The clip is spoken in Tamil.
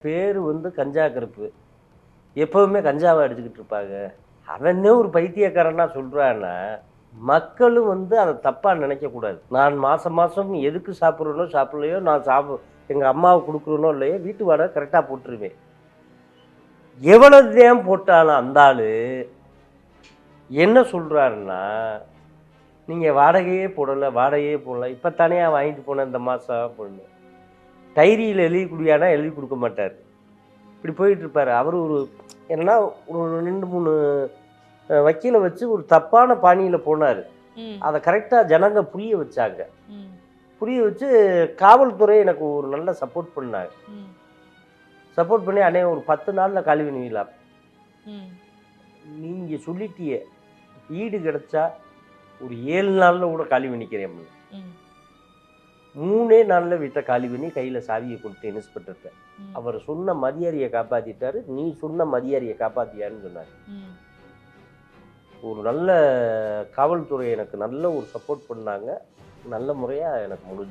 பேர் வந்து கஞ்சா கருப்பு. எப்பவுமே கஞ்சாவை அடிச்சுக்கிட்டு இருப்பாங்க. அவனே ஒரு பைத்தியக்காரனா சொல்றான்னா, மக்களும் வந்து அத தப்பா நினைக்கக்கூடாது. நான் மாசம் மாசம் எதுக்கு சாப்பிடுறேனோ, சாப்பிடலையோ, எங்க அம்மாவுக்கு குடுக்குறேனோ இல்லையோ, வீட்டு வாடகை கரெக்ட்டா போட்டுருவேன். எவ்வளவு தான் போட்டாலும் அந்த ஆளு என்ன சொல்றாருன்னா, நீங்க வாடகையே போடல, வாடகையே போடல. இப்ப தானேயா வாங்கிட்டு போனேன் இந்த மாசம் அப்படின்னு. டைரியில எழுதி குடுயான்னா எழுதி குடுக்க மாட்டாரு. இப்படி போயிட்டு இருப்பாரு. அவரு ஒரு என்னன்னா ஒரு 2, 3 வக்கீல வச்சு ஒரு தப்பான பாணியில போனாரு. ம், அத கரெக்ட்டா ஜனங்க புரிய வச்சாங்க. ம், புரிய வச்சு காவல்துறை எனக்கு ஒரு நல்ல சப்போர்ட் பண்ணாங்க. ம், சப்போர்ட் பண்ணி அண்ணே ஒரு 10 நாள்ல காலி பண்ணிடலாம். ம், நீங்க சொல்லிட்டியே, ஈடு கிடைச்சா ஒரு 7 நாள்ல கூட காலி பண்ணிக்கிறேன். ம், 3 நாள்ல வீட்ட காலி பண்ணி கையில சாவியை கொடுத்தேன் இன்ஸ்பெக்டர்ட்ட. ம், அவர் சொன்ன மரியாதையை காப்பாத்திட்டாரு. நீ சொன்ன மரியாதையை காப்பாத்தியான்னு சொன்னாரு. ம். ஒரு நல்ல காவல்துறை எனக்கு நல்ல ஒரு சப்போர்ட் பண்ணாங்க. நல்ல முறையா எனக்கு முடிஞ்சுது.